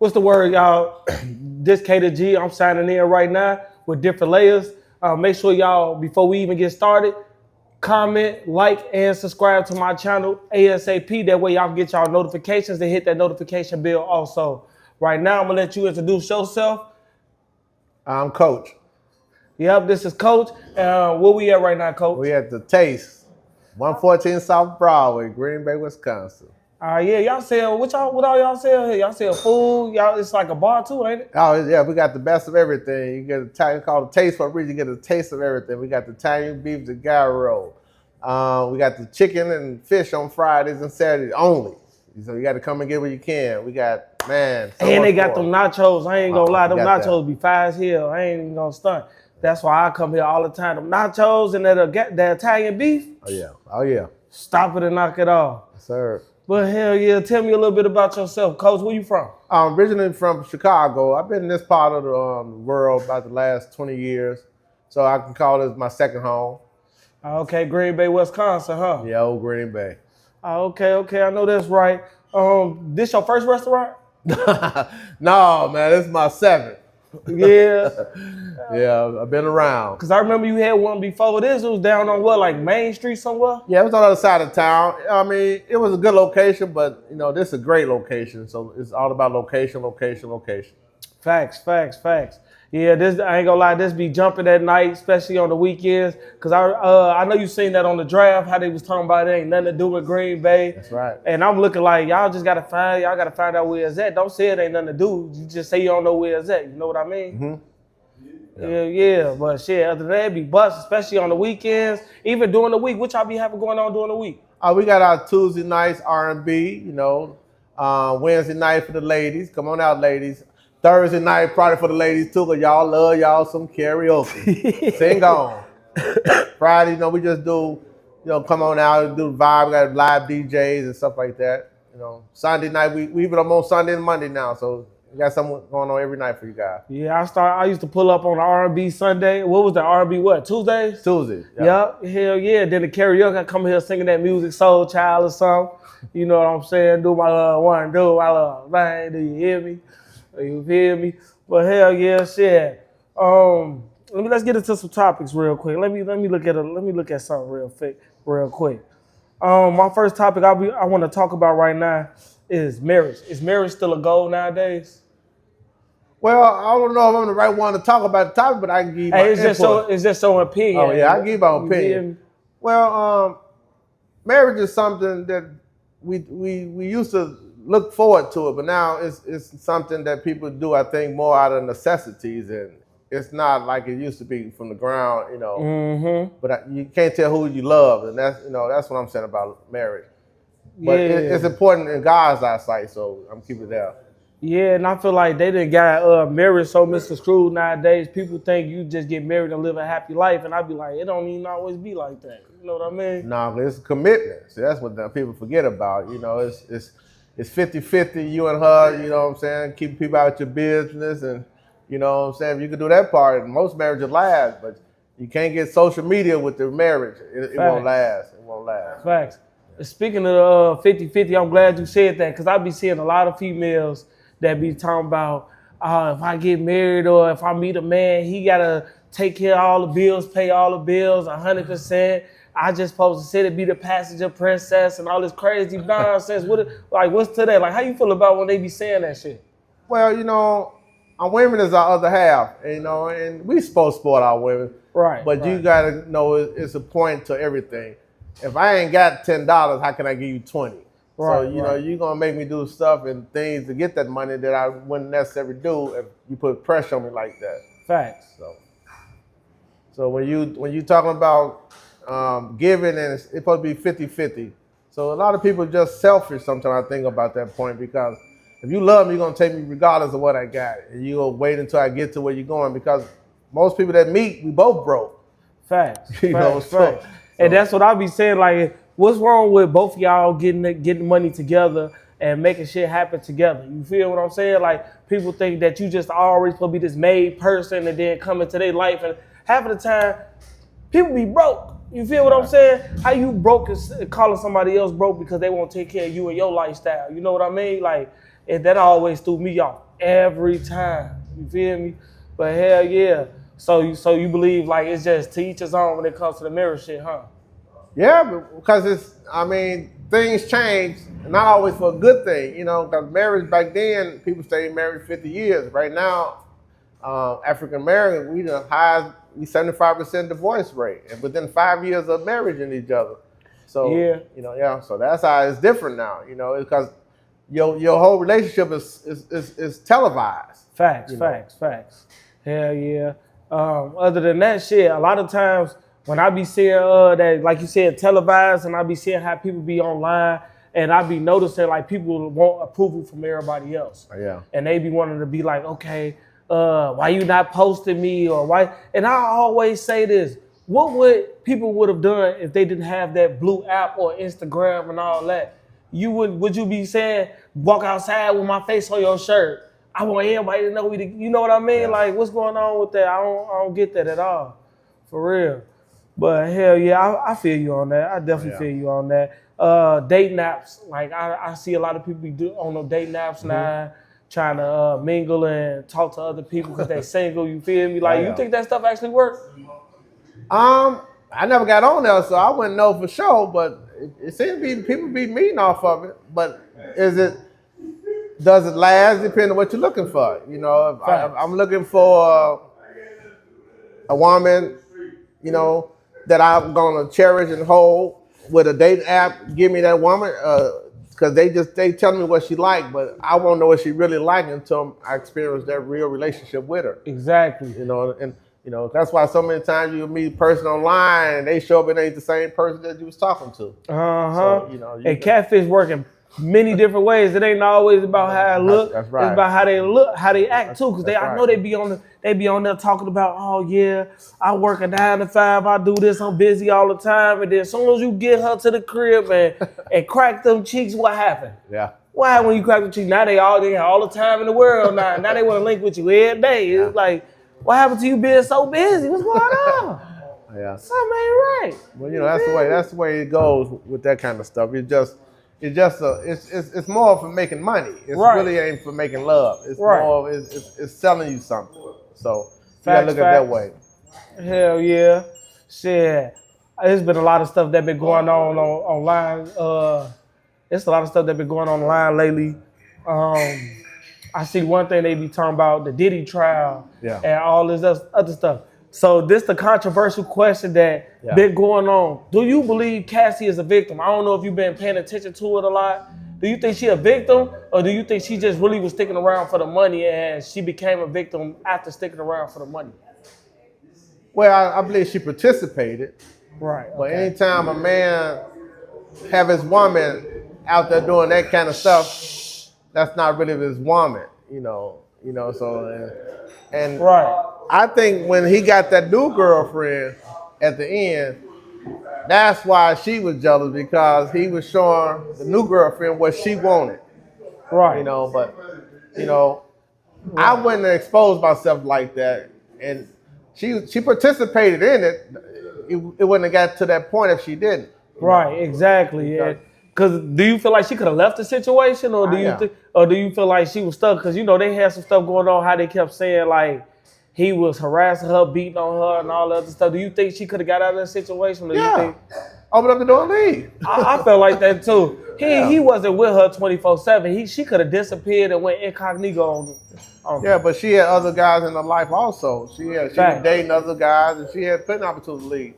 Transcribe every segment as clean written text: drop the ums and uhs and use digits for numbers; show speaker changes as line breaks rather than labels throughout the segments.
What's the word, y'all? This K to G. I'm signing in right now with Different Layers. Make sure y'all, before we even get started, comment, like, and subscribe to my channel ASAP. That way y'all can get y'all notifications and hit that notification bell also. Right now, I'm going to let you introduce yourself.
I'm Coach.
Yep, this is Coach. Where we at right now, Coach?
We at the Taste, 114 South Broadway, Green Bay, Wisconsin.
Yeah, y'all sell, what all y'all sell here? Y'all sell food, y'all, it's like a bar too, ain't it?
Oh, yeah, we got the best of everything. You get a Italian called the Taste for a reason. You get a taste of everything. We got the Italian beef, the gyro. We got the chicken and fish on Fridays and Saturdays only. So you got to come and get what you can. We got, man. So
and they got them nachos. I ain't gonna lie, them nachos be fire as hell. I ain't even gonna stunt. That's why I come here all the time. Them nachos and that Italian beef.
Oh, yeah. Oh, yeah.
Stop it and knock it off.
Yes, sir.
But hell yeah, tell me a little bit about yourself. Coach, where you from?
I'm originally from Chicago. I've been in this part of the world about the last 20 years. So I can call this my second home.
Okay, Green Bay, Wisconsin, huh?
Yeah, old Green Bay.
Okay, I know that's right. This your first restaurant?
No, man, this is my seventh.
Yeah.
Yeah, I've been around.
Because I remember you had one before this. It was down on what, like Main Street somewhere?
Yeah, it was on the other side of town. I mean, it was a good location, but, you know, this is a great location. So it's all about location.
Facts. Yeah, this I ain't gonna lie, this be jumping at night, especially on the weekends. Cause I know you seen that on the draft, how they was talking about it ain't nothing to do with Green Bay.
That's right.
And I'm looking like y'all gotta find out where it's at. Don't say it ain't nothing to do. You just say you don't know where it's at. You know what I mean? Mm-hmm. Yeah. But shit, other than that, it be bust, especially on the weekends. Even during the week, what y'all be having going on during the week?
We got our Tuesday nights R&B, you know. Wednesday night for the ladies. Come on out, ladies. Thursday night probably for the ladies too, because y'all love y'all some karaoke. Sing on. Friday, you know, we just do, you know, come on out and do the vibe. We got live DJs and stuff like that. You know, Sunday night, we even on Sunday and Monday now, so we got something going on every night for you guys.
Yeah, I used to pull up on the R&B Sunday. What was the R&B, Tuesdays?
Tuesday.
Yep, hell yeah. Then the karaoke, I come here singing that music, Soul Child or something. You know what I'm saying? Do my love one, do my love bang, do you hear me? You feel me? But hell yeah, shit. Let's get into some topics real quick. Let me look at something real quick. My first topic I want to talk about right now is marriage. Is marriage still a goal nowadays?
Well, I don't know if I'm the right one to talk about the topic, but I can give you my input.
It's just so opinion.
Oh yeah, I can give my opinion. Well, marriage is something that we used to look forward to it, but now it's something that people do, I think, more out of necessities, and it's not like it used to be from the ground, you know. Mm-hmm. But you can't tell who you love, and that's what I'm saying about marriage. But it's important in God's eyesight, so I'm keeping it there.
Yeah, and I feel like they done got marriage so misconstrued nowadays. People think you just get married and live a happy life, and I be like, it don't even always be like that. You know what I mean?
No, it's commitment. See, that's what people forget about. You know, it's 50-50, you and her, you know what I'm saying, keeping people out your business, and you know what I'm saying, if you can do that part, most marriages last, but you can't get social media with the marriage. It won't last. It won't last.
Facts. Speaking of 50-50, I'm glad you said that, because I be seeing a lot of females that be talking about, if I get married or if I meet a man, he gotta take care of all the bills, pay all the bills 100%. I just supposed to sit and be the passenger princess and all this crazy nonsense. What's to that? Like, how you feel about when they be saying that shit?
Well, you know, our women is our other half, you know, and we supposed to support our women.
Right.
But you gotta know it's a point to everything. If I ain't got $10, how can I give you 20? Right, so, you know, you're gonna make me do stuff and things to get that money that I wouldn't necessarily do if you put pressure on me like that.
Facts.
So when you talking about giving, and it's supposed to be 50-50. So a lot of people are just selfish sometimes, I think, about that point, because if you love me, you're going to take me regardless of what I got. And you're going to wait until I get to where you're going, because most people that meet, we both broke.
Facts.
Facts.
And that's what I be saying, like, what's wrong with both of y'all getting money together and making shit happen together? You feel what I'm saying? Like, people think that you just always supposed to be this made person and then come into their life, and half of the time, people be broke. You feel what I'm saying? How you broke is calling somebody else broke because they won't take care of you and your lifestyle. You know what I mean? Like, and that always threw me off every time. You feel me? But hell yeah. So you believe like it's just to each his own when it comes to the marriage shit, huh?
Yeah, because things change, not always for a good thing, because marriage back then, people stayed married 50 years. Right now, African American, we 75% divorce rate, and within 5 years of marrying each other. So so that's how it's different now. Because your whole relationship is televised.
Facts. Hell yeah. Other than that shit, a lot of times when I be seeing that, like you said, televised, and I be seeing how people be online, and I be noticing like people want approval from everybody else.
Yeah.
And they be wanting to be like, okay, why you not posting me, or why? And I always say this: what would people would have done if they didn't have that blue app or Instagram and all that? Would you be saying, walk outside with my face on your shirt? I want everybody to know you know what I mean? Yeah. Like, what's going on with that? I don't get that at all, for real. But hell yeah, I feel you on that. I definitely feel you on that. Dating apps, like I see a lot of people do on the dating apps now, trying to mingle and talk to other people because they single. You feel me? Like, you think that stuff actually works?
I never got on there, so I wouldn't know for sure. But it seems to be people be meeting off of it. But does it last? Depending on what you're looking for. If I'm looking for a woman, that I'm gonna cherish and hold with a dating app. Give me that woman, because they tell me what she like, but I won't know what she really like until I experience that real relationship with her.
Exactly.
And that's why so many times you meet a person online and they show up and they ain't the same person that you was talking to. So,
and catfish working many different ways. It ain't always about how I look.
That's right.
It's about how they look, how they act too. Because I know they be on there talking about, oh yeah, I work a 9 to 5, I do this, I'm busy all the time. And then as soon as you get her to the crib and crack them cheeks, what happened?
Yeah.
What happened when you crack them cheeks? Now they have all the time in the world now. Now they want to link with you every day. It's like, what happened to you being so busy? What's going on?
Yeah.
Something ain't right.
Well, that's the way it goes with that kind of stuff. It's more for making money. It really ain't for making love. It's more it's selling you something. So you gotta look at it that way.
Hell yeah. Shit. There's been a lot of stuff that been going on online. It's a lot of stuff that been going on online lately. I see one thing they be talking about, the Diddy trial and all this other stuff. So this the controversial question that been going on. Do you believe Cassie is a victim? I don't know if you've been paying attention to it a lot. Do you think she a victim, or do you think she just really was sticking around for the money and she became a victim after sticking around for the money?
Well, I believe she participated.
Right.
But anytime a man have his woman out there doing that kind of stuff, that's not really his woman, so and I think when he got that new girlfriend at the end, that's why she was jealous, because he was showing the new girlfriend what she wanted.
Right.
I wouldn't expose myself like that, and she participated in it. It wouldn't have got to that point if she didn't.
Right, exactly. Because do you feel like she could have left the situation, or do you feel like she was stuck? Because they had some stuff going on, how they kept saying like he was harassing her, beating on her, and all that other stuff. Do you think she could have got out of that situation? Or you think
open up the door and leave?
I felt like that too. He wasn't with her 24/7. She could have disappeared and went incognito on
Yeah, but she had other guys in her life also. She was dating other guys, and she had plenty of opportunity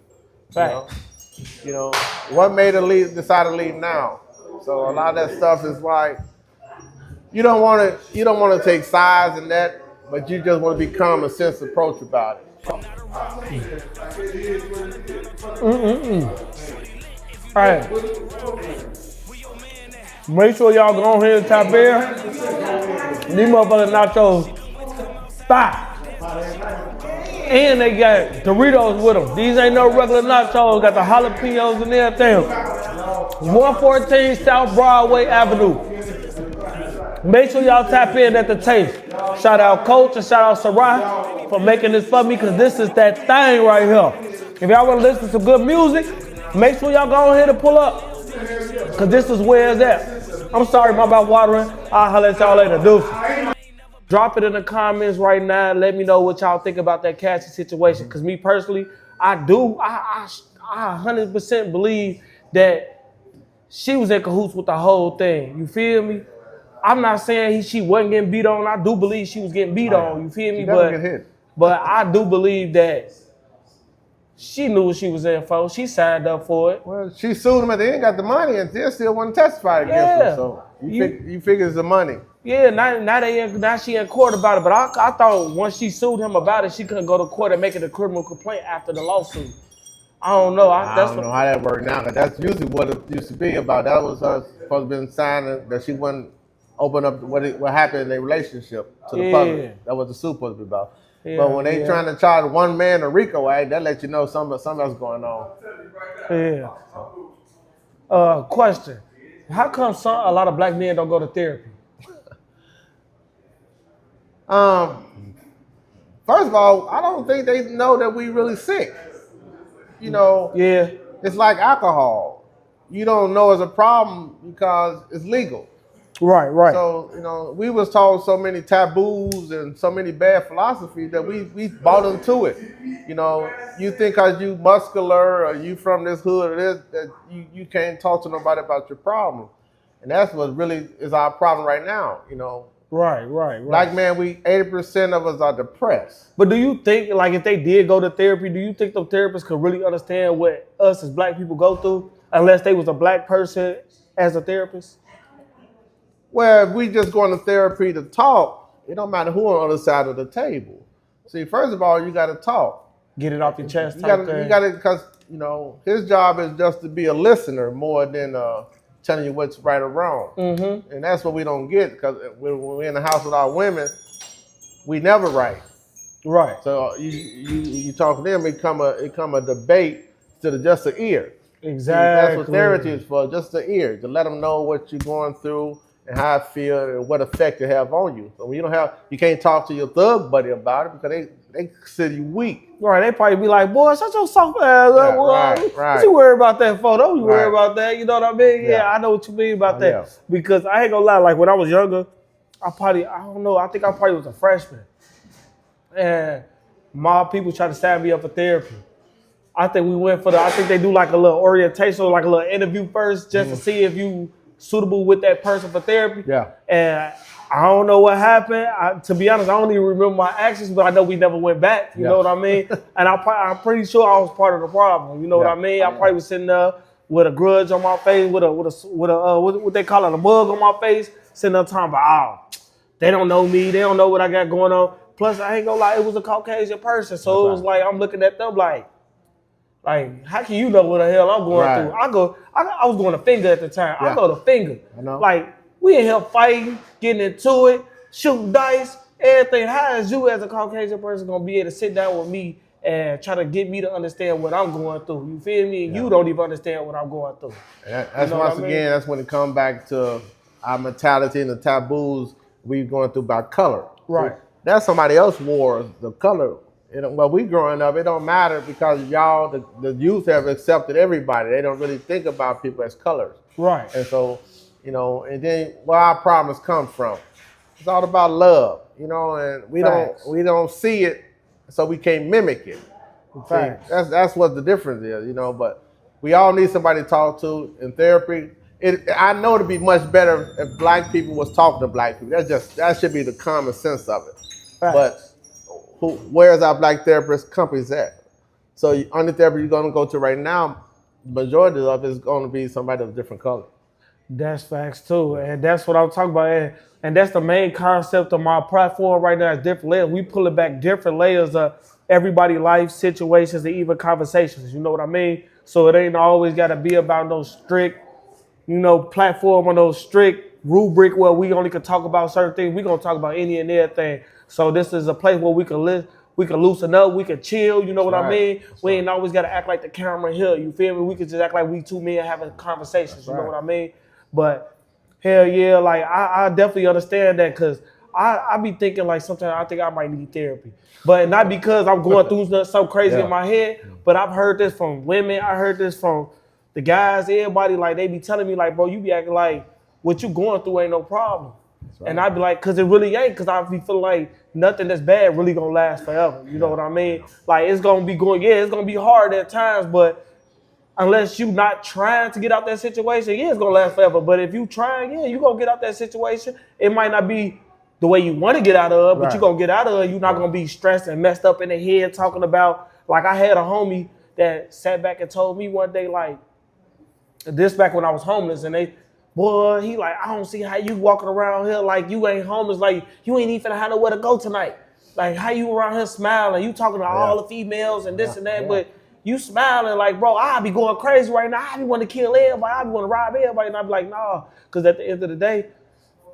to leave. What made her decide to leave now? So a lot of that stuff is like, you don't want to take sides in that, but you just want to be calm and sense approach about it.
All right. Make sure y'all go ahead and tap in. These motherfucking nachos, stop. And they got Doritos with them. These ain't no regular nachos. Got the jalapenos and everything. 114 South Broadway Avenue. Make sure y'all tap in at the taste. Shout out Coach and shout out Sarai for making this for me, because this is that thing right here. If y'all want to listen to some good music, make sure y'all go ahead and pull up, because this is where it's at. I'm sorry about watering. I'll holler at y'all later. Deuces. Drop it in the comments right now. Let me know what y'all think about that Cassie situation. Because me personally, I 100% believe that she was in cahoots with the whole thing. You feel me? I'm not saying she wasn't getting beat on. I do believe she was getting beat on. You feel me?
She never get hit.
But I do believe that she knew what she was in for. She signed up for it.
Well, she sued him and they ain't got the money and they still want to testify against him. So you figure it's the money.
Yeah, now she in court about it. But I thought once she sued him about it, she couldn't go to court and make it a criminal complaint after the lawsuit. I don't know.
I don't know how that worked now. That's usually what it used to be about. That was her supposed to be signing that she wouldn't open up what happened in their relationship to the public. That was the suit supposed to be about. Yeah, but when they trying to charge one man a RICO act, that lets you know something else going on.
Yeah. Question: how come a lot of black men don't go to therapy?
First of all, I don't think they know that we really sick. You know.
Yeah.
It's like alcohol. You don't know it's a problem because it's legal.
Right.
So, you know, we was taught so many taboos and so many bad philosophies that we bought into it. You know, you think because you muscular or you from this hood or this, that you can't talk to nobody about your problem. And that's what really is our problem right now, you know.
Right.
Black man, 80% of us are depressed.
But do you think, like, if they did go to therapy, do you think the therapists could really understand what us as black people go through unless they was a black person as a therapist?
Well, if we just going to therapy to talk, it don't matter who on the other side of the table. See, first of all, you got to talk.
Get it off your chest.
You got to, because, you know, his job is just to be a listener more than telling you what's right or wrong. Mm-hmm. And that's what we don't get, because when we're in the house with our women, we never right.
Right.
So you talk to them, it come a debate to just the ear.
Exactly.
See, that's what therapy is for, just the ear, to let them know what you're going through and how I feel and what effect it have on you. So when you can't talk to your thug buddy about it because they consider you weak.
Right, they probably be like, boy, shut your soft ass up.
Right.
What you worry about that for? Don't you worry about that. You know what I mean? Yeah, I know what you mean about that.
Yeah.
Because I ain't gonna lie, like when I was younger, I think I probably was a freshman. And my people tried to sign me up for therapy. I think I think they do like a little orientation, like a little interview first, just to see if you suitable with that person for therapy.
Yeah.
And I don't know what happened. To be honest, I don't even remember my actions, but I know we never went back. You know what I mean? And I'm pretty sure I was part of the problem. You know what I mean? I probably was sitting there with a grudge on my face, with a what they call it, a mug on my face, sitting there talking about, they don't know me, they don't know what I got going on. Plus, I ain't gonna lie, it was a Caucasian person, so it was like I'm looking at them like, how can you know what the hell I'm going through? I was going to finger at the time. I go to finger.
I know.
Like, we in here fighting, getting into it, shooting dice, everything. How is you as a Caucasian person going to be able to sit down with me and try to get me to understand what I'm going through? You feel me? And you don't even understand what I'm going through.
That's once again, that's when it comes back to our mentality and the taboos we're going through by color.
Right.
So that's somebody else's war, the color. Well, we growing up, it don't matter because y'all, the youth have accepted everybody. They don't really think about people as colors.
Right.
And so, you know, and then where our problems come from. It's all about love, you know, and we don't see it, so we can't mimic it.
Facts.
That's what the difference is, you know, but we all need somebody to talk to in therapy. I know it'd be much better if black people was talking to black people. That should be the common sense of it.
Facts.
But where's our black therapist companies at? So only therapy you're going to go to right now, majority of it is going to be somebody of a different color.
That's facts too, and that's what I'm talking about. And that's the main concept of my platform right now is different layers. We pull it back different layers of everybody's life situations and even conversations. You know what I mean? So it ain't always got to be about no strict, platform or no strict rubric where we only can talk about certain things. We gonna talk about any and everything. So this is a place where we can loosen up, we can chill, you know what I mean? We ain't always gotta act like the camera here, you feel me? We can just act like we two men having conversations, you know what I mean? But hell yeah, like I definitely understand that, because I be thinking like sometimes I think I might need therapy. But not because I'm going through something crazy in my head, but I've heard this from women, I heard this from the guys, everybody, like they be telling me like, bro, you be acting like what you going through ain't no problem.
right.
And I'd be like, because it really ain't, because I be feeling like nothing that's bad really gonna last forever. You know what I mean? Like it's gonna be it's gonna be hard at times, but unless you not trying to get out that situation, it's gonna last forever. But if you trying, you gonna get out that situation. It might not be the way you want to get out of, but you gonna get out of it. You're not gonna be stressed and messed up in the head talking about, like I had a homie that sat back and told me one day, like, this back when I was homeless, and he like, I don't see how you walking around here like you ain't homeless, like you ain't even have nowhere to go tonight. Like how you around here smiling, you talking to all the females and this and that, but you smiling like, bro, I be going crazy right now. I be want to kill everybody. I be want to rob everybody. And I be like, nah, because at the end of the day,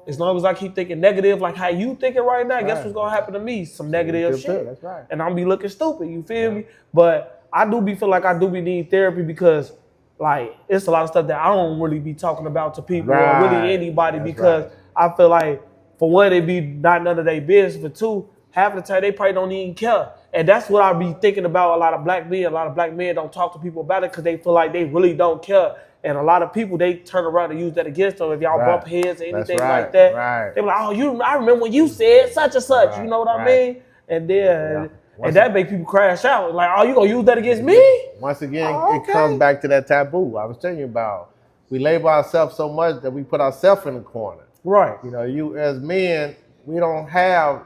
as long as I keep thinking negative, like how you thinking right now, guess what's gonna happen to me? Some negative shit.
That's right.
And I'm be looking stupid. You feel me? But I do be feel like I do be need therapy because, like, it's a lot of stuff that I don't really be talking about to people or really anybody because I feel like, for one, it be not none of their business. For two, half of the time they probably don't even care. And that's what I be thinking about a lot of black men. A lot of black men don't talk to people about it because they feel like they really don't care. And a lot of people, they turn around and use that against them. If y'all bump heads or anything like that, they be like, oh, I remember when you said such and such. You know what I mean? And then and that make people crash out. Like, oh, you gonna use that against me?
Once again, it comes back to that taboo I was telling you about. We label ourselves so much that we put ourselves in the corner.
Right.
You know, you as men, we don't have,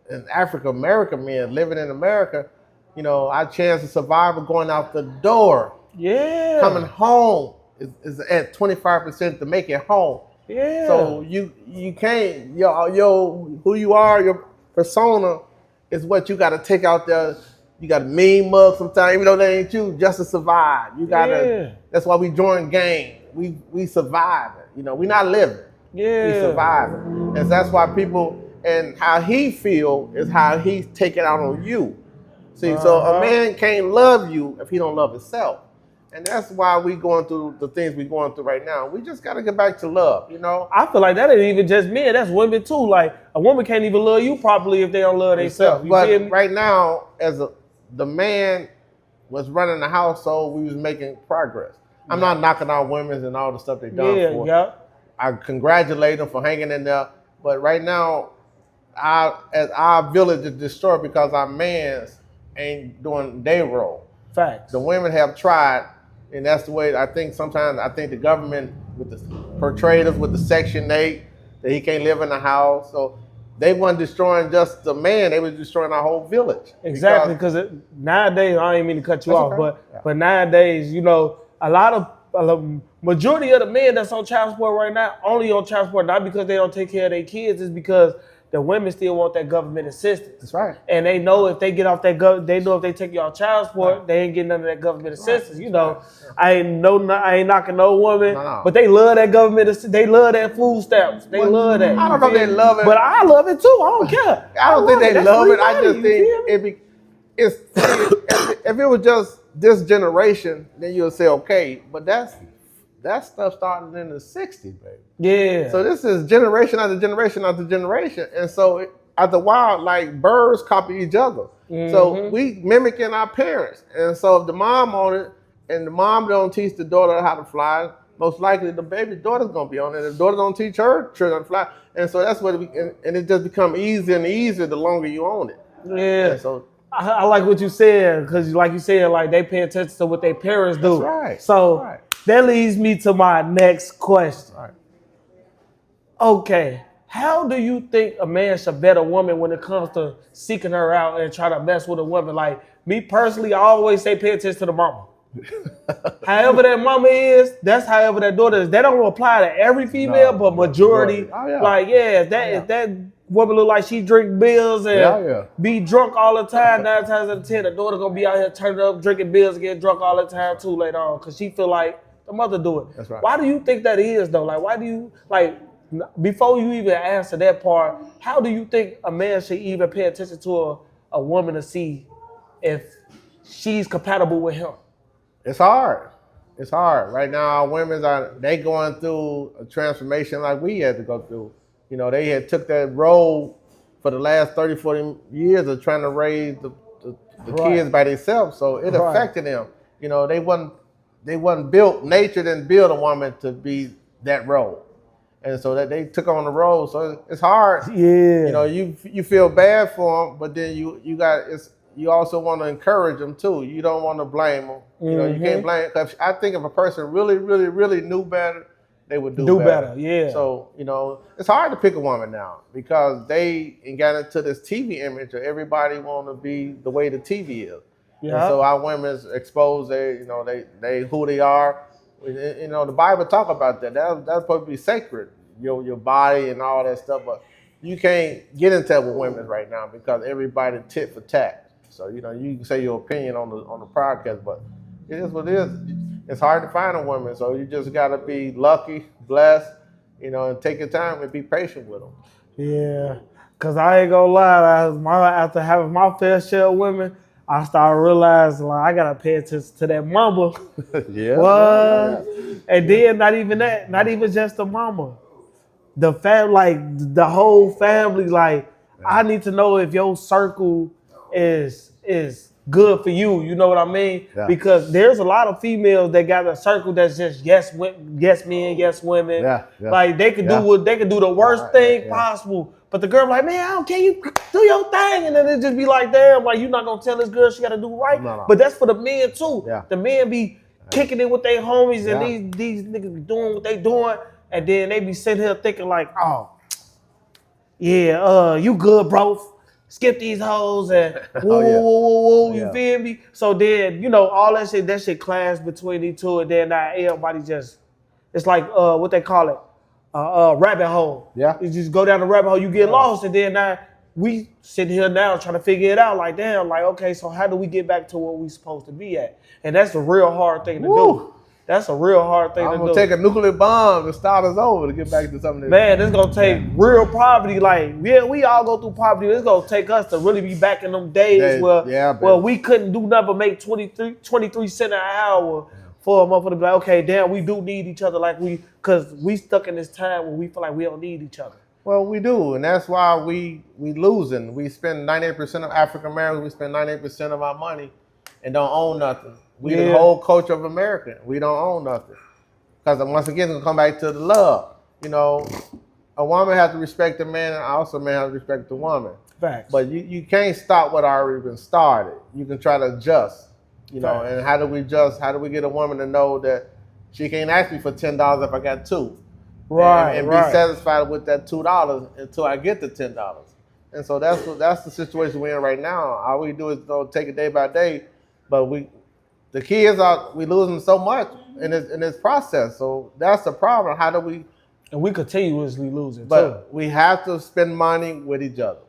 as African American men living in America, you know, our chance of survival going out the door, coming home is at 25% to make it home.
Yeah.
So you can't, who you are, your persona is what you got to take out there. You got to mean mug sometimes, even though they ain't you, just to survive. You gotta. That's why we join gangs. We survive it. You know, we not living. We survive it. And that's why people, and how he feel is how he's taking out on you. See, so a man can't love you if he don't love himself. And that's why we going through the things we're going through right now. We just got to get back to love, you know?
I feel like that ain't even just men. That's women too. Like, a woman can't even love you properly if they don't love themselves.
But right now, the man was running the household, we was making progress. I'm not knocking out women and all the stuff they done for. I congratulate them for hanging in there. But right now, our village is destroyed because our mans ain't doing their role.
Facts.
The women have tried, and that's the way I think sometimes the government with the portrayed us with the Section 8, that he can't live in the house. So they weren't destroying just the man, they were destroying our whole village.
Exactly, because nowadays, I ain't mean to cut you off, but nowadays, you know, majority of the men that's on child support right now, only on child support, not because they don't take care of their kids, is because the women still want that government assistance.
That's right.
And they know if they get off that they know if they take you off child support, they ain't getting none of that government assistance. You know, I ain't knocking no woman, but they love that government. They love that food stamps. They love that.
I don't know if they love it,
but I love it too. I don't care.
I don't think they love it. I just think if it was just this generation, then you'll say okay. But that stuff started in the 60s, baby.
Yeah.
So this is generation after generation after generation. And so after a while, like birds copy each other. Mm-hmm. So we mimicking our parents. And so if the mom on it and the mom don't teach the daughter how to fly, most likely the baby daughter's going to be on it. If the daughter don't teach her children to fly. And so that's what and it just becomes easier and easier the longer you own it.
Yeah. And so I like what you said, because like you said, like they pay attention to what their parents do.
That's right.
So that leads me to my next question.
Right.
Okay, how do you think a man should vet a woman when it comes to seeking her out and try to mess with a woman? Like me personally, I always say pay attention to the mama. However that mama is, that's however that daughter is. They don't apply to every female, but majority. Like, if that woman look like she drink bills and be drunk all the time, 9 times out of 10, the daughter gonna be out here turning up, drinking bills and getting drunk all the time too later on, because she feel like the mother do it.
That's right.
Why do you think that is though? Like, why do you, like, before you even answer that part, how do you think a man should even pay attention to a woman to see if she's compatible with him?
It's hard. It's hard. Right now, women they going through a transformation like we had to go through. You know, they had took that role for the last 30, 40 years of trying to raise the kids by themselves. So it affected them. You know, they wasn't built, nature didn't build a woman to be that role. And so that they took on the role. So it's hard.
Yeah.
You know, you feel bad for them, but then you also want to encourage them too. You don't want to blame them. You know, you can't blame. Cause I think if a person really, really, really knew better, they would do better.
Yeah.
So, you know, it's hard to pick a woman now because they got into this TV image of everybody want to be the way the TV is. Yeah. And so our women's expose they who they are. You know, the Bible talk about that. That's supposed to be sacred, your body and all that stuff. But you can't get into that with women right now because everybody tit for tat. So, you know, you can say your opinion on the podcast, but it is what it is. It's hard to find a woman, so you just got to be lucky, blessed, you know, and take your time and be patient with them.
Yeah, because I ain't gonna lie, after having my fair share of women, I started realizing like I gotta pay attention to that mama.
Yeah.
What? Yeah. And then not even that, not even just the mama. The the whole family, like I need to know if your circle is good for you. You know what I mean? Yeah. Because there's a lot of females that got a circle that's just yes men, yes women.
Yeah.
Like they could do the worst thing possible. But the girl like, man, I don't care, you do your thing. And then it just be like, damn, like you're not gonna tell this girl she gotta do right. No. But that's for the men too. Yeah. The men be kicking it with their homies and these niggas be doing what they doing. And then they be sitting here thinking like, oh, yeah, you good, bro. Skip these hoes and woo, you feel me? So then, you know, all that shit clash between these two, and then now everybody just, it's like what they call it, rabbit hole. Yeah. You just go down the rabbit hole, you get lost, and then now we sit here now trying to figure it out. Like, damn, like, okay, so how do we get back to where we supposed to be at? And that's a real hard thing to do. That's a real hard thing to do.
I'm gonna take a nuclear bomb and start us over to get back to something.
Man, this gonna take real poverty. Like, yeah, we all go through poverty. It's gonna take us to really be back in them days where we couldn't do nothing but make 23 cents an hour for a motherfucker to be like, okay, damn, we do need each other. Like cause we stuck in this time where we feel like we don't need each other.
Well, we do, and that's why we losing. We spend 98% of African Americans. We spend 98% of our money and don't own nothing. We the whole culture of America. We don't own nothing. Because once again, it's going to come back to the love. You know, a woman has to respect the man, and also a man has to respect the woman.
Facts.
But you can't stop what already been started. You can try to adjust. You know, and how do we adjust? How do we get a woman to know that she can't ask me for $10 if I got $2?
Right,
and be satisfied with that $2 until I get the $10. And so that's the situation we're in right now. All we do is take it day by day. But the kids we losing so much in this process. So that's the problem. How do we?
And we continuously losing.
But we have to spend money with each other,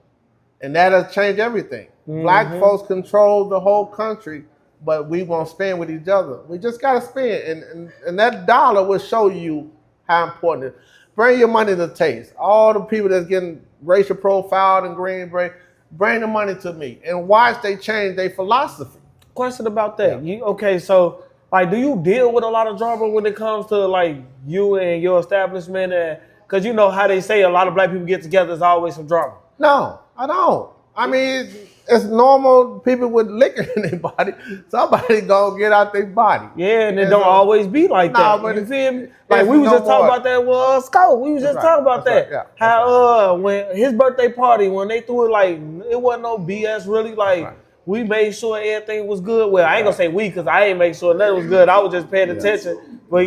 and that'll change everything. Mm-hmm. Black folks control the whole country, but we won't spend with each other. We just gotta spend, and that dollar will show you how important it is. Bring your money to taste. All the people that's getting racial profiled and green, bring the money to me and watch they change their philosophy.
Question about that. Yeah. So like, do you deal with a lot of drama when it comes to like you and your establishment? And because you know how they say a lot of black people get together, there's always some drama.
No, I don't. I mean, it's normal. People with liquor in their body, somebody gonna get out their body.
Yeah, and it don't always be like that. But you feel me? Like we was just talking about that with Scott. We was just talking about that. Right. Yeah. How when his birthday party, when they threw it, like it wasn't no BS really. Like we made sure everything was good. Well, I ain't gonna say we because I ain't make sure nothing was good. I was just paying attention. But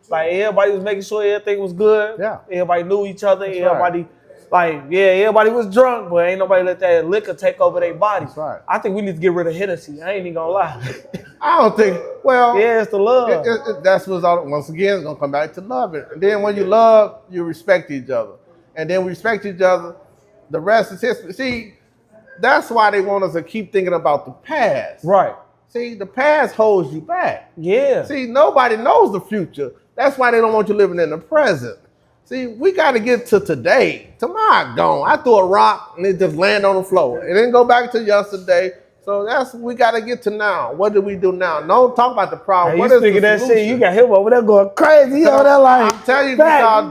like everybody was making sure everything was good. Yeah. Everybody knew each other. That's everybody. Like, everybody was drunk, but ain't nobody let that liquor take over their body. That's right. I think we need to get rid of Hennessy. I ain't even gonna lie.
I don't think,
it's the love.
That's what's all, once again, it's gonna come back to love it. And then when you love, you respect each other. And then we respect each other, the rest is history. See, that's why they want us to keep thinking about the past.
Right.
See, the past holds you back.
Yeah.
See, nobody knows the future. That's why they don't want you living in the present. See, we got to get to today. Tomorrow gone. I threw a rock and it just landed on the floor. It didn't go back to yesterday. So we got to get to now. What do we do now? Don't talk about the problem.
Hey, what is the that solution? Shit, you got him over there going crazy. He over there like,
I'm telling you, because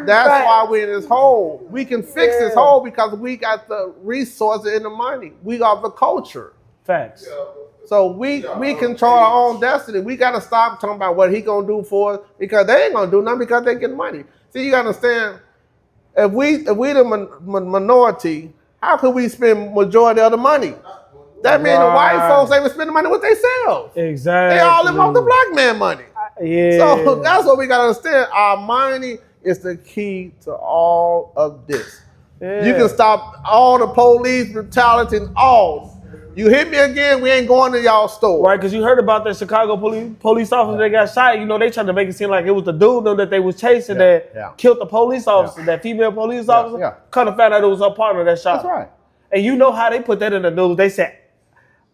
that's why we're in this hole. We can fix this hole because we got the resources and the money. We got the culture.
Facts.
So we control our own destiny. We got to stop talking about what he going to do for us because they ain't going to do nothing because they get money. See, you gotta understand, if we the minority, how could we spend majority of the money? That means the white folks ain't spending money with themselves.
Exactly.
They all live off the black man money.
Yeah.
So that's what we gotta understand. Our money is the key to all of this. Yeah. You can stop all the police brutality and all. You hit me again, we ain't going to y'all store.
Right, because you heard about that Chicago police officer that got shot. You know, they tried to make it seem like it was the dude that they was chasing that killed the police officer, that female police officer. Kind of found out it was her partner that shot.
That's right.
And you know how they put that in the news. They said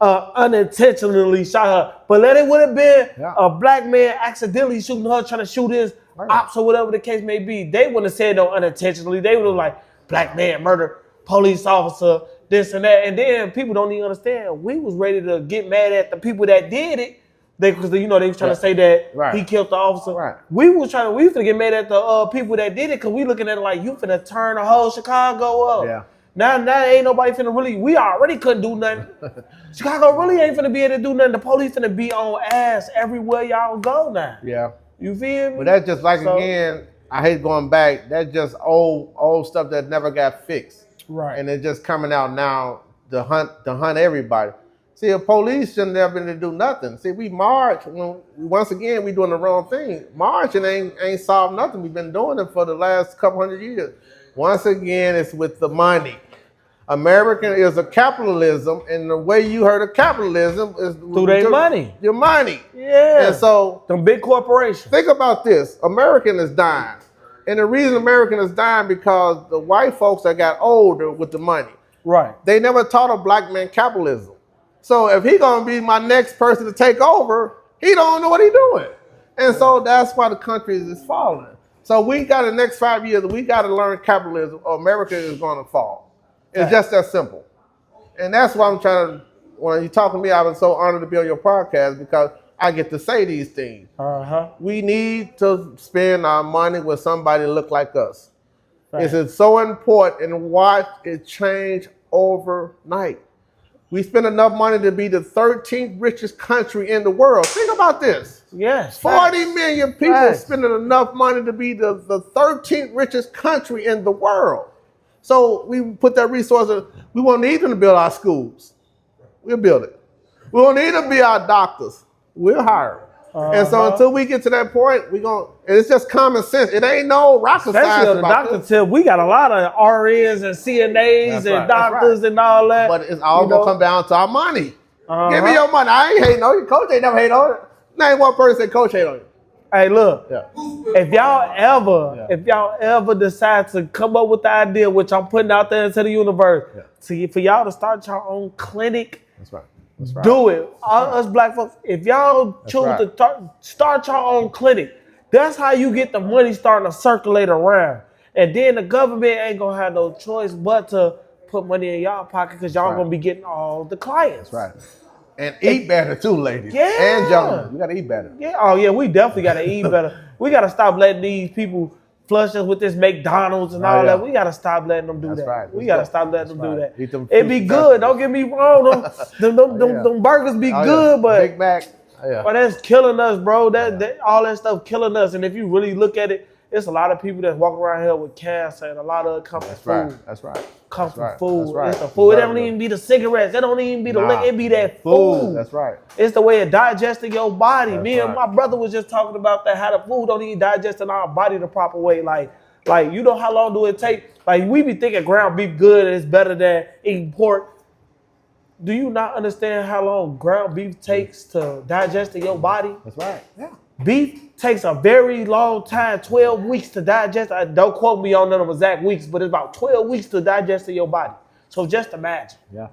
unintentionally shot her. But let it would have been a black man accidentally shooting her, trying to shoot his ops or whatever the case may be. They wouldn't have said no unintentionally. They would have like, black man murdered police officer, this and that. And then people don't even understand. We was ready to get mad at the people that did it. Because they was trying to say that he killed the officer. Right. We was finna get mad at the people that did it because we looking at it like you finna turn the whole Chicago up. Yeah. Now ain't nobody finna really, we already couldn't do nothing. Chicago really ain't finna be able to do nothing. The police finna be on ass everywhere y'all go now. Yeah. You feel me?
But that's just like, again, I hate going back, that's just old stuff that never got fixed. Right. And it's just coming out now to hunt everybody. See, the police shouldn't have been to do nothing. See, we march, once again, we doing the wrong thing. Marching ain't solved nothing. We've been doing it for the last couple hundred years. Once again, it's with the money. American is a capitalism, and the way you heard of capitalism is
through their money.
Your money.
Yeah.
And so
the big corporations.
Think about this. American is dying. And the reason American is dying because the white folks that got older with the money. Right. They never taught a black man capitalism. So if he gonna be my next person to take over, he don't know what he doing. And so that's why the country is falling. So we got the next 5 years, we got to learn capitalism or America is going to fall. It's just that simple. And that's why I'm trying to, when you talk to me, I've been so honored to be on your podcast because I get to say these things. We need to spend our money with somebody that look like us. It's so important and watch it change overnight. We spend enough money to be the 13th richest country in the world. Think about this. Yes. 40 million people spending enough money to be the 13th richest country in the world. So we put that resource, we won't need them to build our schools. We'll build it. We won't need them to be our doctors. We'll hire them. And so until we get to that point, it's just common sense. It ain't no rocket science.
Especially the doctor tip, we got a lot of RNs and CNAs and doctors and all that.
But it's all gonna come down to our money. Give me your money. I ain't hating on you. Coach ain't never hate on it. Name one person that coach hate on you.
Hey, look, if y'all ever decide to come up with the idea, which I'm putting out there into the universe, for y'all to start your own clinic, that's right. Do it. Us black folks, if y'all choose to start your own clinic, that's how you get the money starting to circulate around. And then the government ain't going to have no choice but to put money in y'all pocket because y'all going to be getting all the clients.
That's right. And eat better too, ladies. Yeah. And gentlemen. You got to eat better.
Yeah. Oh, yeah. We definitely got to eat better. We got to stop letting these people flush us with this McDonald's and all that. We got to stop letting them do that. Right. We got to stop letting them do that. It be good. Don't get me wrong. Them burgers be good, but
Big Mac.
But that's killing us, bro. That all that stuff killing us. And if you really look at it, it's a lot of people that's walking around here with cancer and a lot of it comes from food.
That's right.
Comes from food. It's the food. It don't even be the cigarettes. It don't even be the liquor. It be that food.
That's right.
It's the way it digests in your body. Me and my brother was just talking about that, how the food don't even digest in our body the proper way. Like you know how long do it take? Like we be thinking ground beef good and it's better than eating pork. Do you not understand how long ground beef takes to digest in your body?
That's right. Yeah.
Beef takes a very long time, 12 weeks to digest. Don't quote me on none of exact weeks, but it's about 12 weeks to digest in your body. So just imagine. Yeah.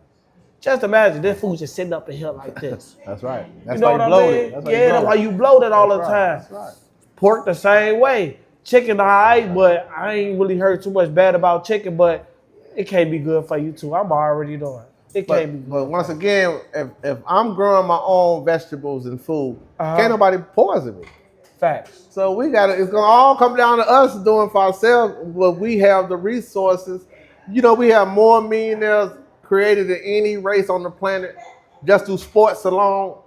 Just imagine this food just sitting up in here like this.
That's right.
That's why you bloated. That's why you bloated all the time.
That's right.
Pork the same way. Chicken all right, but I ain't really heard too much bad about chicken, but it can't be good for you too. I'm already doing it.
But once again, if I'm growing my own vegetables and food, can't nobody poison me.
Facts.
So it's gonna all come down to us doing for ourselves, but we have the resources. You know, we have more millionaires created than any race on the planet just through sports alone.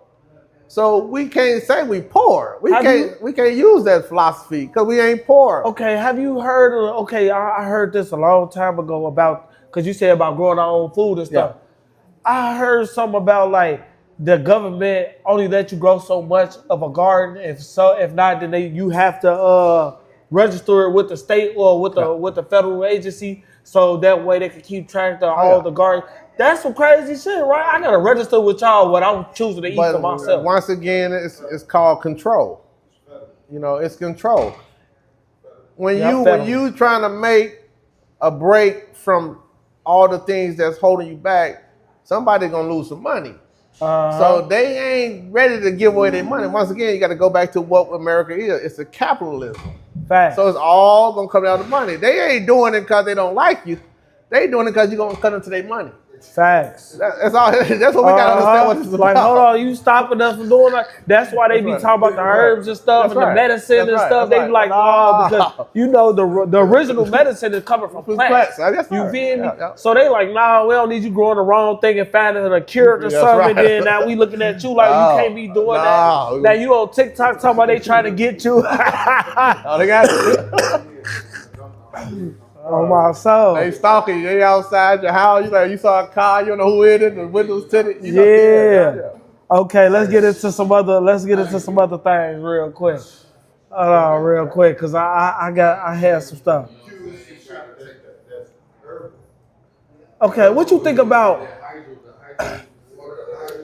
So we can't say we poor. We can't use that philosophy because we ain't poor.
Okay, have you heard of, okay, I heard this a long time ago about, because you said about growing our own food and stuff. Yeah. I heard something about like the government only let you grow so much of a garden. If not, then you have to register it with the state or with the federal agency, so that way they can keep track of all the gardens. That's some crazy shit, right? I gotta register with y'all what I'm choosing to eat for myself.
Once again, it's called control. You know, it's control. When you trying to make a break from all the things that's holding you back, somebody's gonna lose some money. So they ain't ready to give away their money. Once again, you got to go back to what America is. It's a capitalism.
Fact.
So it's all gonna come down to money. They ain't doing it because they don't like you. They doing it because you're gonna cut into their money.
Facts.
That's all. That's what we gotta understand. What this is
like,
about.
Hold on, you stopping us from doing that? That's why they be talking about the herbs and stuff and the medicine and stuff. They be like, because you know the original medicine is coming from plants. You feel me? So they like, nah, we don't need you growing the wrong thing and finding a cure or something. And then now we looking at you like you can't be doing that. Now you on TikTok talking about they trying to get you.
They got it.
Oh my soul.
They stalking you. They outside your house. You saw a car. You don't know who it is. The windows tinted.
Okay, let's get into some other things real quick. Real quick, cause I had some stuff. Okay, what you think about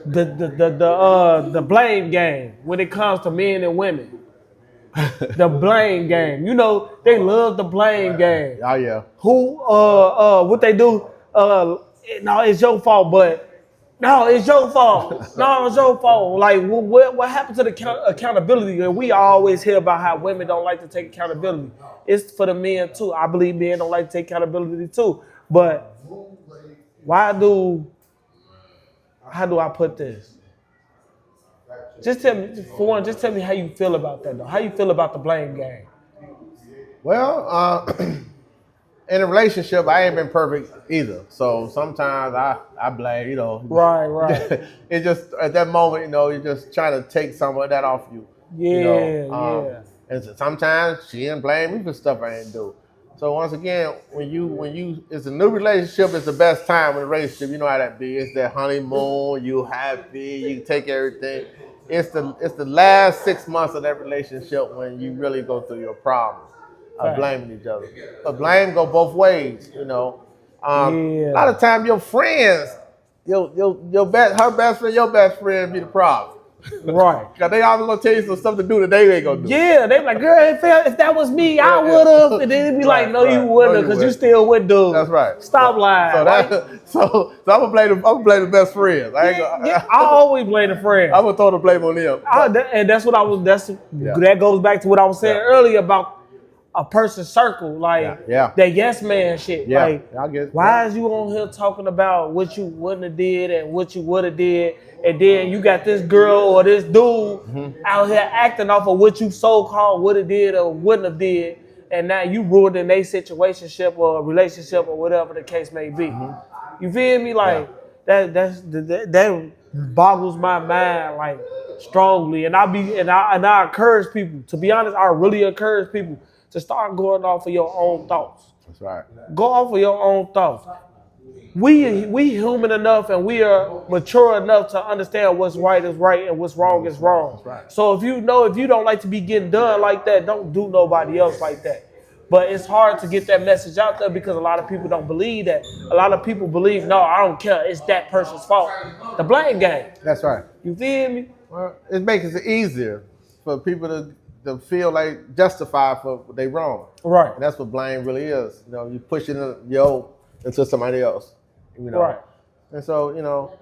the blame game when it comes to men and women? The blame game. You know, they love the blame game.
Oh yeah.
Who what they do, no, it's your fault, but no, it's your fault. No, it's your fault. Like what happened to the accountability? And we always hear about how women don't like to take accountability. It's for the men too. I believe men don't like to take accountability too. But how do I put this? Just tell me how you feel about that, though. How you feel about the blame game?
Well, in a relationship, I ain't been perfect either. So sometimes I blame, you know.
Right.
It's just at that moment, you know, you're just trying to take some of that off you.
Yeah.
And sometimes she didn't blame me for stuff I didn't do. So once again, when you it's a new relationship, it's the best time in a relationship. You know how that be. It's that honeymoon, you happy, you take everything. It's the last 6 months of that relationship when you really go through your problems of blaming each other. But blame go both ways, you know. A lot of times your friends, her best friend, your best friend be the problem.
Right.
Because they always gonna tell you some stuff to do that they ain't gonna do.
Yeah, they be like, girl, if that was me, I would have. And then it'd be like, no, you wouldn't have, because you still would do.
That's right.
Stop lying.
So I'm gonna blame the best friends.
I always blame the friends.
I'm gonna throw the blame on them.
And that's what that goes back to what I was saying earlier about a person's circle, like that yes man shit.
Yeah.
Like, why is you on here talking about what you wouldn't have did and what you would have did, and then you got this girl or this dude out here acting off of what you so-called would have did or wouldn't have did, and now you ruining their situationship or relationship or whatever the case may be. You feel me? Like that boggles my mind like strongly, and I encourage people. To be honest, I really encourage people to start going off of your own thoughts.
That's right.
Go off of your own thoughts. We human enough and we are mature enough to understand what's right is right and what's wrong is wrong.
Right.
So if you don't like to be getting done like that, don't do nobody else like that. But it's hard to get that message out there because a lot of people don't believe that. A lot of people believe, no, I don't care. It's that person's fault. The blame game.
That's right.
You feel me?
Well, it makes it easier for people to feel like justified for what they wrong.
Right.
And that's what blame really is. You know, you pushing into somebody else. You know.
Right.
And so, you know,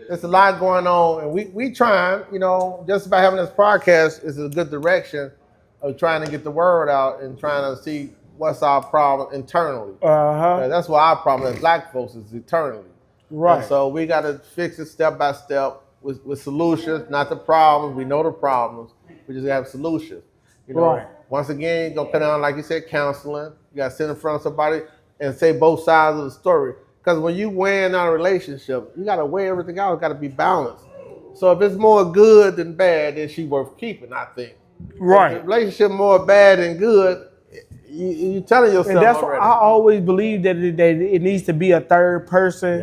there's a lot going on, and we trying, you know, just by having this podcast is a good direction of trying to get the word out and trying to see what's our problem internally. That's what our problem as black folks is internally.
Right.
And so we got to fix it step by step with solutions, not the problems. We know the problems. We just have solutions. You know, once again, you're going to come down, like you said, counseling. You got to sit in front of somebody and say both sides of the story. Because when you weighing out a relationship, you got to weigh everything out. It's got to be balanced. So if it's more good than bad, then she worth keeping, I think.
Right.
If the relationship more bad than good, you telling yourself
And that's
already.
why I always believe that it needs to be a third person.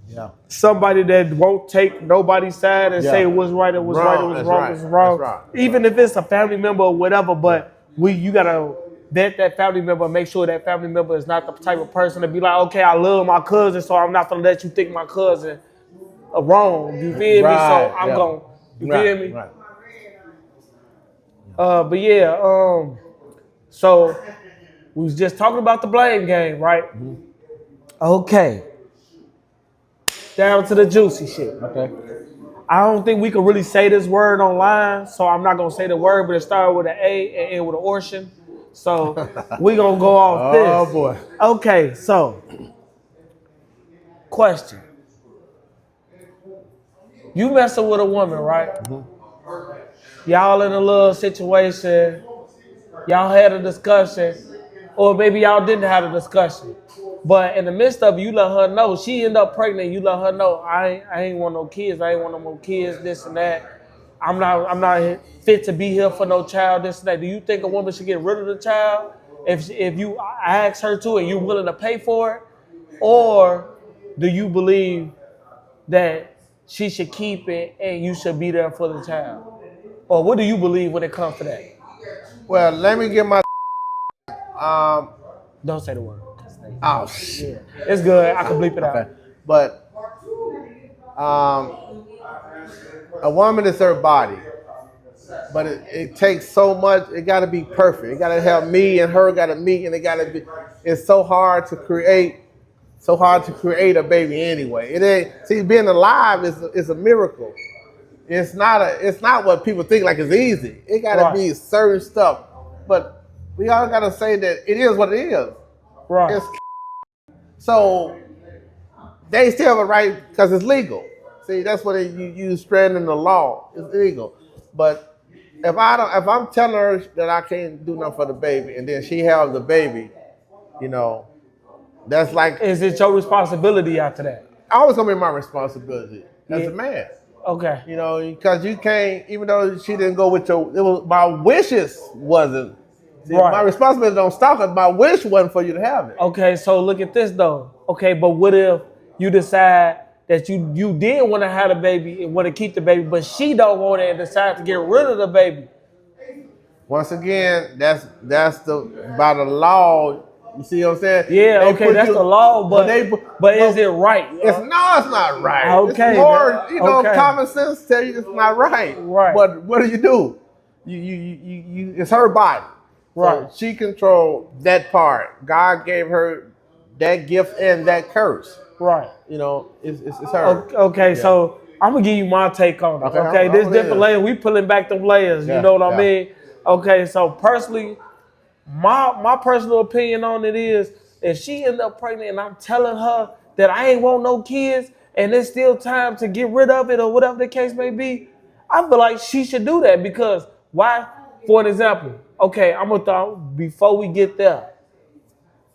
Yeah.
Somebody that won't take nobody's side and say what's right and what's right and what's wrong, what's wrong.
That's right.
Even if it's a family member or whatever, but you gotta vet that family member and make sure that family member is not the type of person to be like, okay, I love my cousin, so I'm not gonna let you think my cousin wrong. You feel me? So I'm gonna, you feel me?
Right.
But yeah, so we was just talking about the blame game, right?
Mm-hmm.
Okay. Down to the juicy shit.
Okay.
I don't think we can really say this word online, so I'm not gonna say the word, but it started with an A and end with an Ocean. So we gonna go off this.
Oh boy.
Okay, so question. You messing with a woman, right? Mm-hmm. Y'all in a little situation. Y'all had a discussion, or maybe y'all didn't have a discussion. But in the midst of it, you let her know. She end up pregnant. You let her know. I ain't want no kids. I ain't want no more kids. This and that. I'm not fit to be here for no child. This and that. Do you think a woman should get rid of the child if you ask her to and you willing to pay for it, or do you believe that she should keep it and you should be there for the child? Or what do you believe when it comes to that?
Well, let me get my.
Don't say the word.
Oh shit.
Yeah. It's good. I can bleep it out.
But a woman is her body, but it takes so much. It got to be perfect. It got to have me and her got to meet, and it got to be. It's so hard to create. So hard to create a baby anyway. It ain't. See, being alive is a miracle. It's not what people think like it's easy. It got to be certain stuff. But we all got to say that it is what it is.
Right.
So they still have a right because it's legal. See, that's what you use stranding the law. It's legal. But if I'm telling her that I can't do nothing for the baby, and then she has the baby, you know, that's like.
Is it your responsibility after that?
Always gonna be my responsibility as a man.
Okay.
You know, because you can't, even though she didn't go with my wishes wasn't. See, my responsibility don't stop because my wish wasn't for you to have it.
Okay, so look at this though. Okay, but what if you decide that you did want to have a baby and want to keep the baby, but she don't want it and decide to get rid of the baby?
Once again, that's by the law. You see what I'm saying?
Yeah, okay, that's the law, but is it right?
It's not right.
Okay,
it's more, common sense tell you it's not right.
Right.
But what do? You it's her body.
Right.
So she controlled that part. God gave her that gift and that curse.
Right.
You know, it's her.
Okay, so I'm gonna give you my take on it. Okay, this different layer. We pulling back them layers. You know what I mean? Okay, so personally, my personal opinion on it is, if she end up pregnant and I'm telling her that I ain't want no kids and there's still time to get rid of it or whatever the case may be, I feel like she should do that. Because why? For an example, okay, I'm gonna thought before we get there,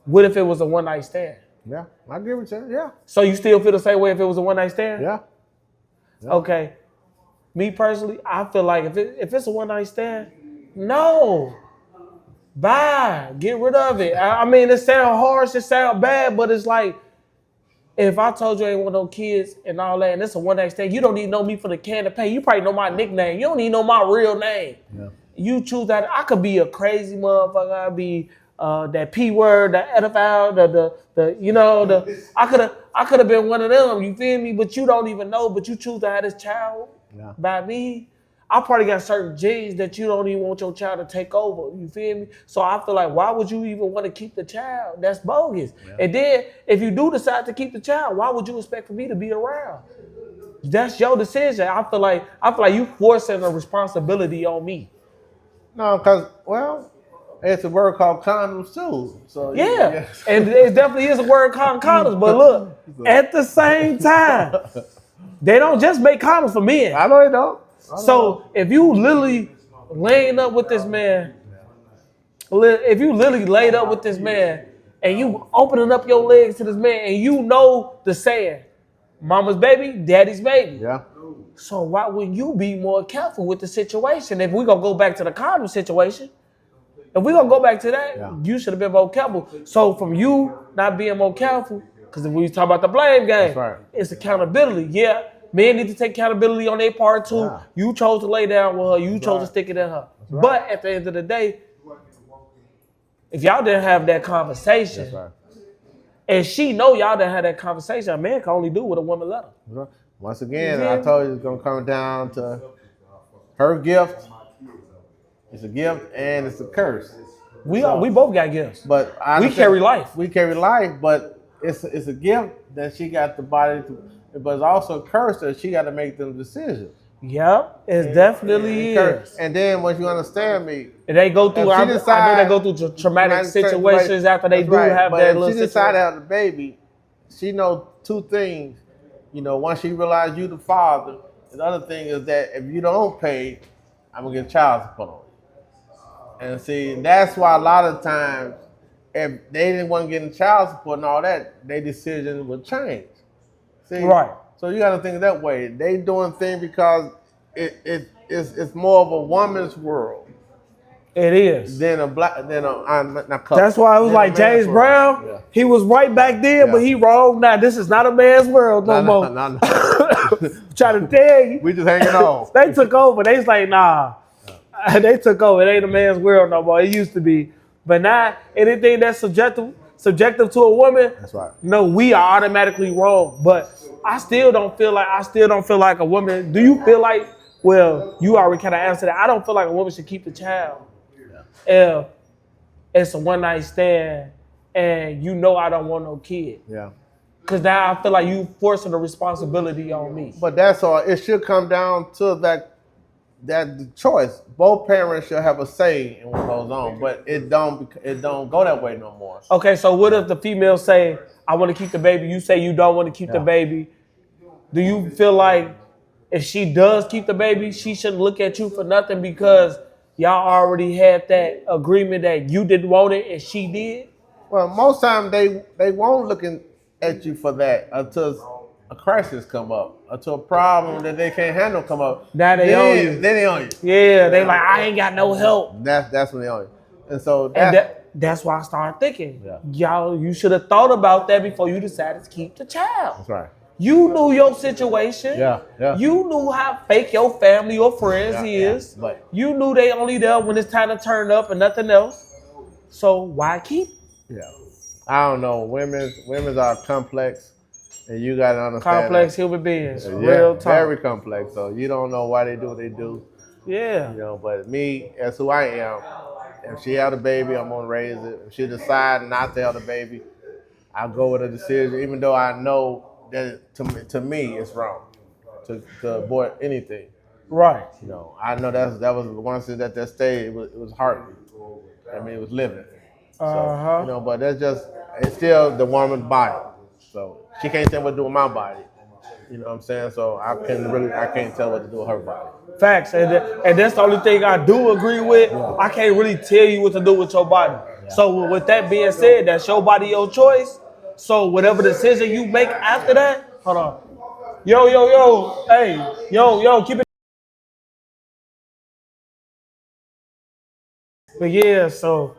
what if it was a one night stand?
Yeah, I agree with you. Yeah.
So you still feel the same way if it was a one night stand?
Yeah.
Okay. Me personally, I feel like if it's a one night stand, no. Bye. Get rid of it. I mean, it sounds harsh, it sounds bad, but it's like, if I told you I ain't want no kids and all that, and it's a one night stand, you don't need to know me for the can to pay. You probably know my nickname. You don't need to know my real name. Yeah. You choose that. I could be a crazy motherfucker. I be that P word, the pedophile, I could have been one of them. You feel me? But you don't even know. But you choose to have this child by me. I probably got certain genes that you don't even want your child to take over. You feel me? So I feel like, why would you even want to keep the child? That's bogus. Yeah. And then if you do decide to keep the child, why would you expect for me to be around? That's your decision. I feel like you forcing a responsibility on me.
No, because, well, it's a word called condoms too. So
yeah. And it definitely is a word called condoms. But look, at the same time, they don't just make condoms for men.
I know they don't.
So if you literally laying up with this man, if you literally laid up with this man and you opening up your legs to this man and you know the saying, mama's baby, daddy's baby.
Yeah.
So why wouldn't you be more careful with the situation? If we gonna go back to the condom situation, if we gonna go back to that, you should have been more careful. So from you not being more careful, because if we talk about the blame game, it's accountability. Yeah, men need to take accountability on their part too. Yeah. You chose to lay down with her. You chose to stick it in her. But at the end of the day, if y'all didn't have that conversation, and she know y'all didn't have that conversation, a man can only do what a woman let him.
Once again, I told you it's gonna come down to her gift. It's a gift and it's a curse.
We both got gifts,
but
we carry life.
We carry life, but it's a gift that she got the body to, but it's also a curse that she got to make them decisions.
Yep, it definitely is.
And then once you understand me,
they go through. I know they go through traumatic situations after they do have that little situation. If she decided
to have the baby, she knows two things. You know, once she realized you the father, the other thing is that if you don't pay, I'm gonna get child support on you. And see, that's why a lot of times, if they didn't want to get in child support and all that, their decision would change. See,
right.
So you got to think that way. They doing things because it's more of a woman's world.
It is.
Than a black,
That's why it was like James Brown. Yeah. He was right back then, but he wrong now. This is not a man's world no more. No. Trying to tell you.
We just hanging on.
They took over. They was like, nah. They took over. It ain't a man's world no more. It used to be. But now, anything that's subjective to a woman,
that's right.
No, we are automatically wrong. But I still don't feel like a woman. Do you feel like, well, you already kind of answered that. I don't feel like a woman should keep the child. If it's a one night stand and you know I don't want no kid.
Yeah.
Because now I feel like you forcing the responsibility on me.
But that's all. It should come down to that choice. Both parents should have a say in what goes on, but it don't go that way no more.
Okay, so what if the female say, I want to keep the baby, you say you don't want to keep the baby? Do you feel like if she does keep the baby, she shouldn't look at you for nothing because y'all already had that agreement that you didn't want it and she did?
Well, most times they won't looking at you for that until a crisis come up, until a problem that they can't handle come up.
Now they own you.
Then they own you.
Yeah, they like, I ain't got no help.
That's when they own you. And so
that's why I started thinking, y'all, you should have thought about that before you decided to keep the child.
That's right.
You knew your situation.
Yeah.
You knew how fake your family or friends is.
But
you knew they only there when it's time to turn up and nothing else. So why keep?
Yeah. I don't know. Women are complex, and you gotta understand.
Complex human beings. Real talk.
Very complex. So you don't know why they do what they do.
Yeah.
You know, but me, as who I am, if she had a baby, I'm gonna raise it. If she decide not to have the baby, I'll go with a decision, even though I know that to me it's wrong to abort anything.
Right.
You know, I know that was once at that stage it was hard. I mean, it was living. So, you know, but it's still the woman's body. So she can't tell what to do with my body. You know what I'm saying? So I can't tell what to do with her body.
Facts, and that's the only thing I do agree with. Yeah. I can't really tell you what to do with your body. Yeah. So with that being said, that's your body, your choice. So whatever decision you make after that, hold on. Yo, hey, yo, keep it. But yeah, so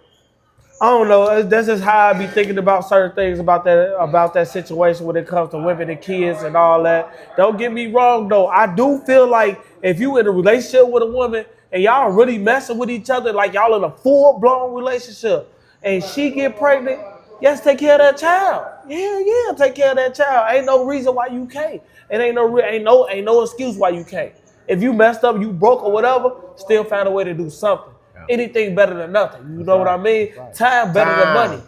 I don't know. That's just how I be thinking about certain things about that situation when it comes to women and kids and all that. Don't get me wrong though. I do feel like if you in a relationship with a woman and y'all really messing with each other, like y'all in a full-blown relationship, and she get pregnant, yes, take care of that child. Yeah, take care of that child. Ain't no reason why you can't. It ain't no excuse why you can't. If you messed up, you broke or whatever, still find a way to do something. Anything better than nothing. You know what I mean? Time better than money.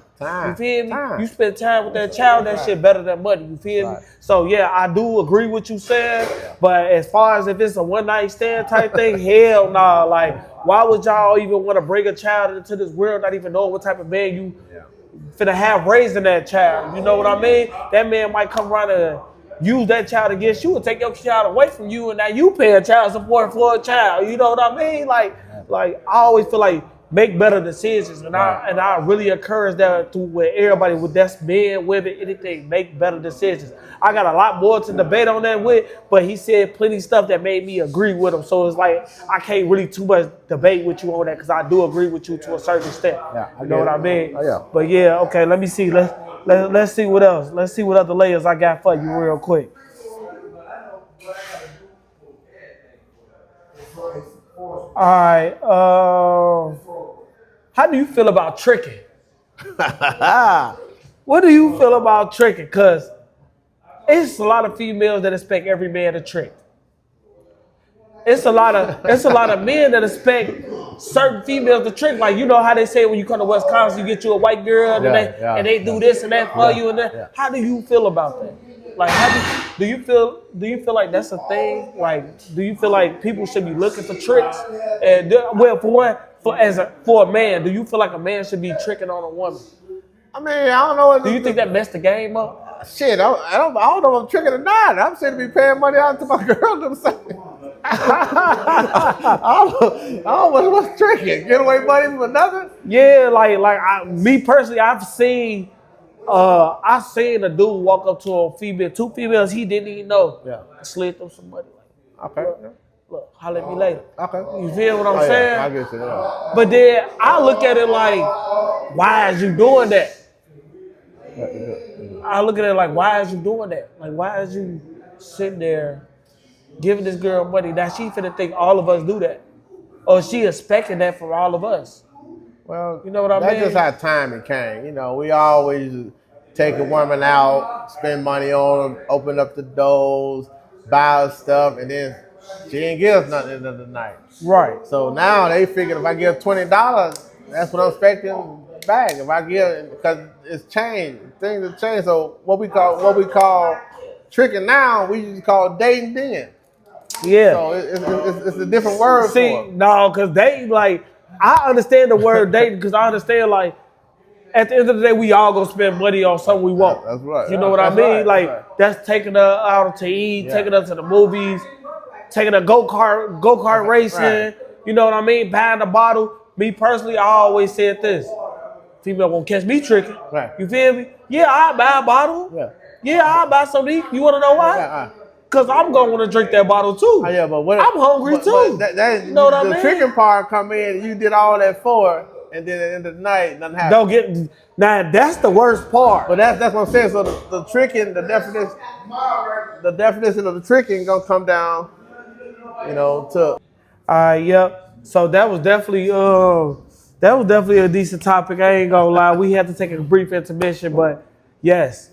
You feel me? You spend time with that child, that shit better than money. You feel me? So yeah, I do agree with you saying, but as far as if it's a one night stand type thing, hell nah. Like, why would y'all even want to bring a child into this world, not even knowing what type of man you finna have raising that child? You know what I mean? That man might come around and use that child against you and take your child away from you, and now you pay a child support for a child. You know what I mean? Like I always feel like make better decisions. And I really encourage that to where everybody with that's men, women, anything, make better decisions. I got a lot more to debate on that with, but he said plenty of stuff that made me agree with him. So it's like I can't really too much debate with you on that because I do agree with you to a certain extent.
Yeah,
you know what I mean?
Oh, yeah.
But yeah, okay, let me see. Let's see what else. Let's see what other layers I got for you real quick. All right. How do you feel about tricking? What do you feel about tricking? Because it's a lot of females that expect every man to trick. It's a lot of men that expect certain females to trick. Like, you know how they say when you come to Wisconsin, you get you a white girl and they do this and that for you and that. Yeah. How do you feel about that? Like, do you feel like that's a thing? Like, do you feel like people should be looking for tricks? And for a man, do you feel like a man should be tricking on a woman?
I mean, I don't know.
Do you think that messed the game up?
Shit, I don't know if I'm tricking or not. I'm saying to be paying money out to my girl themselves. I don't know what's tricking. Get away money for nothing?
Yeah, me personally, I've seen a dude walk up to a female, two females he didn't even know. Yeah. Slid through somebody.
Okay.
Look, holler at me later.
Okay.
You feel what I'm saying?
Yeah, I get you. Yeah.
But then I look at it like, why is you doing that? I look at it like, why is you doing that? Like, why is you sitting there giving this girl money? Now she finna think all of us do that. Or she expecting that from all of us.
Well,
you know what I mean?
That's just how timing came. You know, we always take a woman out, spend money on her, open up the doors, buy her stuff, and then she ain't give us nothing at the end of the night.
Right.
So now they figure if I give $20, that's what I'm expecting back. If I give, because it's changed, things have changed. So what we call tricking now, we used to call dating then.
Yeah.
So it's a different word.
See, no, because dating, like, I understand the word dating because I understand, like, at the end of the day, we all gonna spend money on something we want.
That's right.
You know what I mean? Like, that's taking her out to eat, taking her to the movies, taking a go-kart racing. Right. You know what I mean? Buying a bottle. Me personally, I always said this: female won't catch me tricking. Right. You feel me? Yeah, I'll buy a bottle. Yeah, I'll buy something. You want to know why? Because I'm going to want to drink that bottle too.
Yeah, but
I'm hungry too.
You know what I mean? The tricking part come in, you did all that for her, and then at the end of the night, nothing happened. Now that's the worst part. But that's what I'm saying. So the tricking, the definition of the tricking gonna come down, you know, to.
Yep. So that was definitely a decent topic. I ain't gonna lie. We had to take a brief intermission, but yes,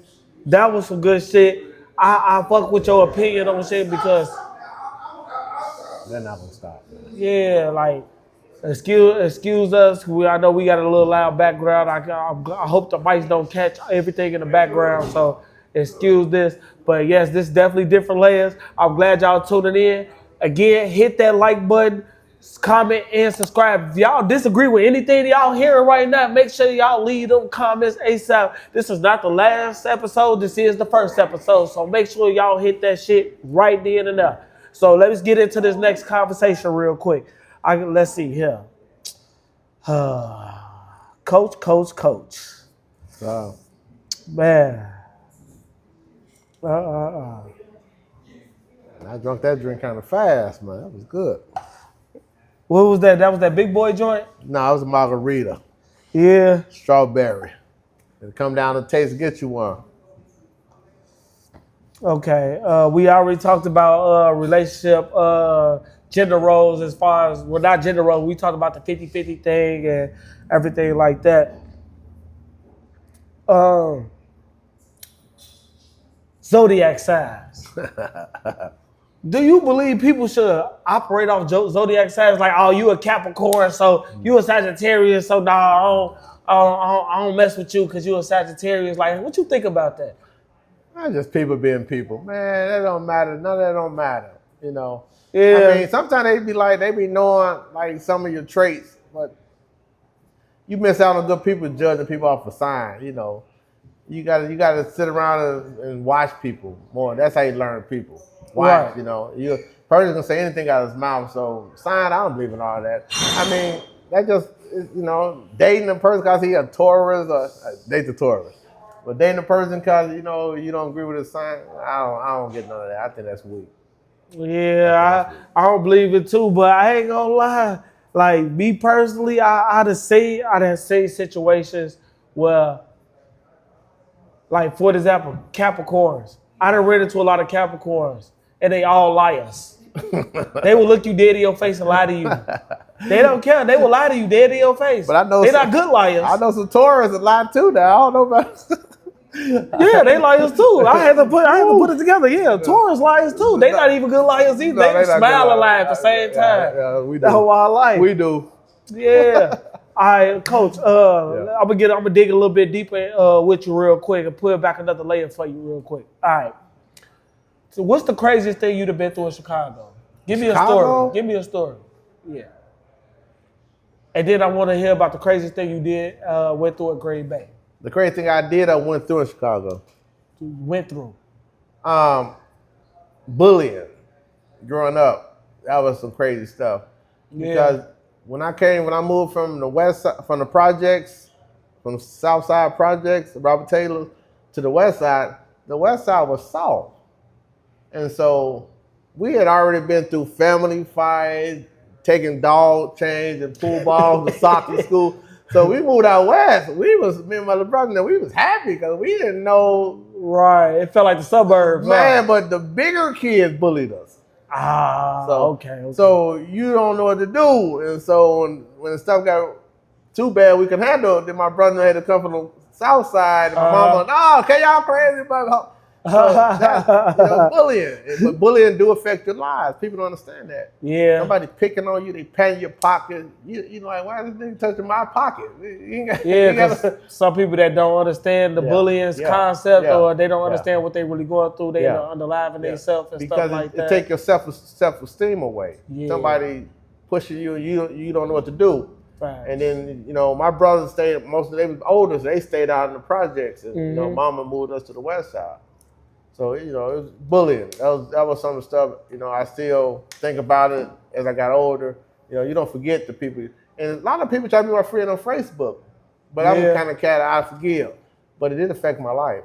that was some good shit. I fuck with your opinion on shit because
they're not gonna stop.
Yeah, like excuse us. I know we got a little loud background. I hope the mics don't catch everything in the background, so excuse this. But yes, this is definitely different layers. I'm glad y'all tuning in. Again, hit that like button, comment, and subscribe. If y'all disagree with anything y'all hearing right now, make sure y'all leave them comments ASAP. This is not the last episode. This is the first episode. So make sure y'all hit that shit right then and there. So let's get into this next conversation real quick. Let's see here. Coach.
Wow.
Man.
I drank that drink kind of fast, man. That was good.
What was that? That was that big boy joint?
No, it was a margarita.
Yeah.
Strawberry. It'll come down to taste and get you one.
Okay. We already talked about relationship, gender roles as far as, well, not gender roles. We talked about the 50-50 thing and everything like that. Zodiac signs. Do you believe people should operate off zodiac signs? Like, oh, you a Capricorn, so you a Sagittarius, so nah, I don't mess with you because you a Sagittarius. Like, what you think about that?
Just people being people. Man, that don't matter. None of that don't matter, you know.
Yeah.
I mean, sometimes they be knowing, like, some of your traits, but you miss out on good people judging people off a sign, you know. You gotta sit around and watch people more. That's how you learn people. Watch, you know. You person can say anything out of his mouth. So sign, I don't believe in all that. I mean, that just you know, dating a person because he a tourist or date the tourist. But dating a person because, you know, you don't agree with his sign, I don't get none of that. I think that's weak.
Yeah, I don't believe it too, but I ain't gonna lie. Like me personally, I done seen situations where, like for example, Capricorns. I done ran into a lot of Capricorns, and they all liars. They will look you dead in your face and lie to you. They don't care. They will lie to you dead in your face.
But I know
they're not good liars.
I know some Taurus that lie too. Now I don't know about.
Yeah, they liars too. I had to put it together. Yeah, Taurus liars too. They not even good liars either.
No,
they smile and lie at the same time.
Yeah, we do.
That's how I like.
We do.
Yeah. All right, Coach. I'm gonna dig a little bit deeper with you real quick and put back another layer for you real quick. All right. So, what's the craziest thing you've been through in Chicago? Give me a story. Give me a story. Yeah. And then I want to hear about the craziest thing you did went through at Green Bay.
The crazy thing I did, I went through in Chicago.
You went through.
Bullying. Growing up, that was some crazy stuff. Because when I moved from the west side, from the projects, from the south side projects, Robert Taylor, to the west side was soft. And so we had already been through family fights, taking dog chains and pool balls to soccer school. So we moved out west. Me and my little brother, we was happy because we didn't know.
Right. It felt like the suburbs.
Man, but the bigger kids bullied us.
Okay.
So you don't know what to do. And so when the stuff got too bad we could handle it, then my brother had to come from the south side. And my mom went, "Oh, okay, y'all crazy about so bullying. But bullying do affect your lives. People don't understand that.
Yeah.
Somebody picking on you, they patting your pocket. You know, like, why is this nigga touching my pocket?
Because some people that don't understand the bullying concept or they don't understand what they really going through, they underlying themselves and stuff like that.
Because it take your self-esteem away. Yeah. Somebody pushing you, you don't know what to do. Right. And then, you know, my brothers stayed, most of them was older, so they stayed out in the projects. And, you know, mama moved us to the west side. So, you know, it was bullying. That was some of the stuff, you know, I still think about it as I got older. You know, you don't forget the people. And a lot of people try to be my friend on Facebook. But I'm the kind of cat I forgive. But it did affect my life.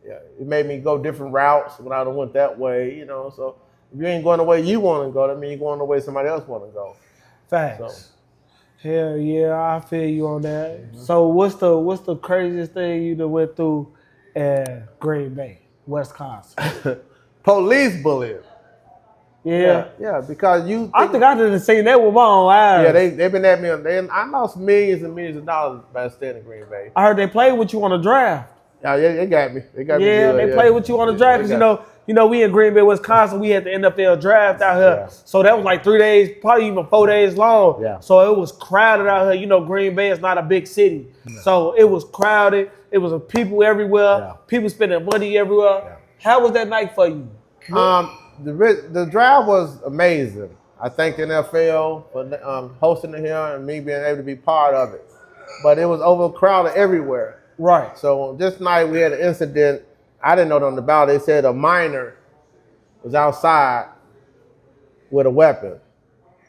Yeah, it made me go different routes when I went that way, you know. So if you ain't going the way you want to go, that means you're going the way somebody else want to go.
Facts. So. Hell yeah, I feel you on that. Mm-hmm. So what's the craziest thing you done went through at Green Bay? Wisconsin.
Police bullying.
Yeah,
because
I think I didn't see that with my own eyes.
Yeah, they've been at me. I lost millions and millions of dollars by staying in Green Bay.
I heard they played with you on the draft.
Yeah, they got me. They got me.
Yeah, they played with you on the draft because you know we in Green Bay, Wisconsin. We had the NFL draft out here, so that was like 3 days, probably even 4 days long. Yeah. So it was crowded out here. You know, Green Bay is not a big city, so it was crowded. It was people everywhere. People spending money everywhere. Yeah. How was that night for you?
The draft was amazing. I thank the NFL for hosting it here and me being able to be part of it. But it was overcrowded everywhere.
Right.
So this night we had an incident. I didn't know nothing about it. They said a minor was outside with a weapon.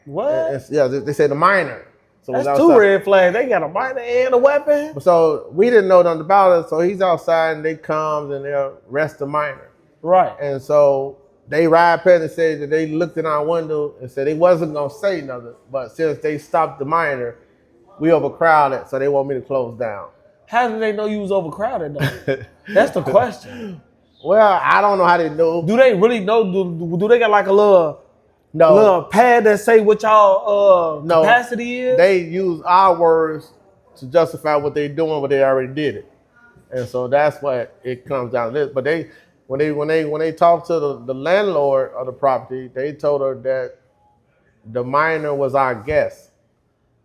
What?
They said a minor. So
that's 2 red flags. They got a minor and a weapon.
So we didn't know nothing about it. So he's outside and they come and they arrest the minor.
Right.
And so they ride past and said that they looked in our window and said they wasn't gonna say nothing. But since they stopped the minor, we overcrowded, so they want me to close down.
How did they know you was overcrowded though? That's the question.
Well, I don't know how they know.
Do they really know? Do they got like a little pad that say what y'all capacity is?
They use our words to justify what they're doing, but they already did it. And so that's what it comes down to. But when they talked to the landlord of the property, they told her that the minor was our guest.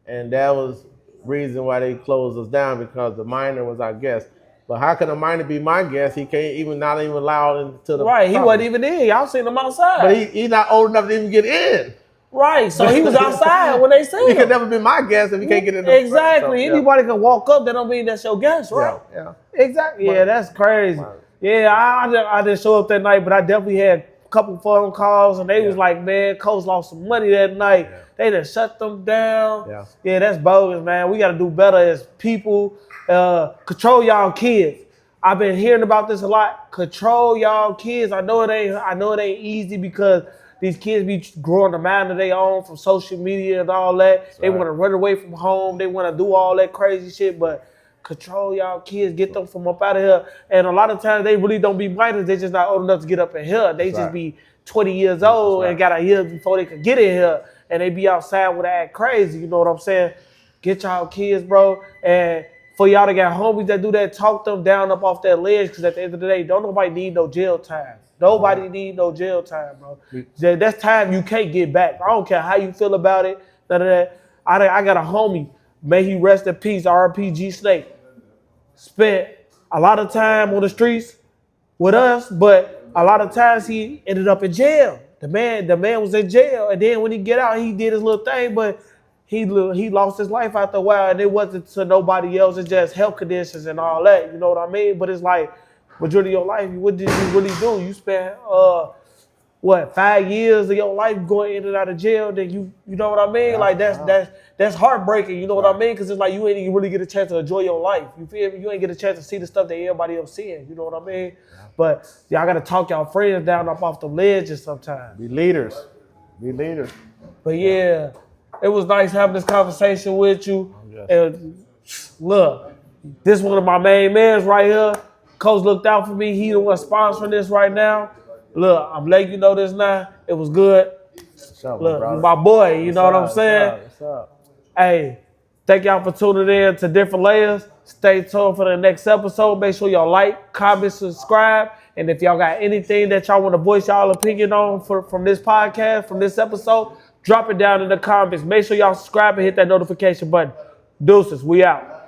And that was reason why they closed us down, because the minor was our guest. But how can a minor be my guest? He can't not even allowed into the
Right,
property.
He wasn't even in. Y'all seen him outside.
But he's not old enough to even get in.
Right, so he was outside when they seen him.
He could never be my guest if he can't get in the
Exactly. So, anybody can walk up, that don't mean that's your guest, right?
Yeah.
Exactly. Yeah, that's crazy. Right. Yeah, I didn't show up that night, but I definitely had couple phone calls, and they was like, man, Coach lost some money that night. Yeah. They done shut them down. Yeah, that's bogus, man. We got to do better as people. Control y'all kids. I've been hearing about this a lot. Control y'all kids. I know it ain't easy because these kids be growing a mind of their own from social media and all that. That's they want to run away from home. They want to do all that crazy shit. But control y'all kids. Get them from up out of here. And a lot of times they really don't be minors. They just not old enough to get up in here. They just be 20 years old and got a year before they could get in here. And they be outside with act crazy. You know what I'm saying? Get y'all kids, bro. And for y'all to get homies that do that, talk them down up off that ledge, because at the end of the day, don't nobody need no jail time. Nobody need no jail time, bro. That's time you can't get back. I don't care how you feel about it, none of that. I got a homie, may he rest in peace, RPG Snake. Spent a lot of time on the streets with us, but a lot of times he ended up in jail. The man was in jail, and then when he get out, he did his little thing, but he lost his life after a while, and it wasn't to nobody else. It's just health conditions and all that. You know what I mean? But it's like, majority of your life, what did you really do? You spent 5 years of your life going in and out of jail. Then you know what I mean? Like that's heartbreaking. You know what I mean? Because it's like you ain't even really get a chance to enjoy your life. You feel me? You ain't get a chance to see the stuff that everybody else seeing. You know what I mean? But y'all gotta talk y'all friends down up off the ledges sometimes.
Be leaders.
But yeah. It was nice having this conversation with you. And look, this is one of my main mans right here. Coach looked out for me. He the one sponsoring this right now. Look, I'm letting you know this now. It was good. Look, my boy, you know what I'm saying?
What's up?
Hey, thank y'all for tuning in to Different Layers. Stay tuned for the next episode. Make sure y'all like, comment, subscribe. And if y'all got anything that y'all want to voice y'all opinion on from this podcast, from this episode, drop it down in the comments. Make sure y'all subscribe and hit that notification button. Deuces, we out.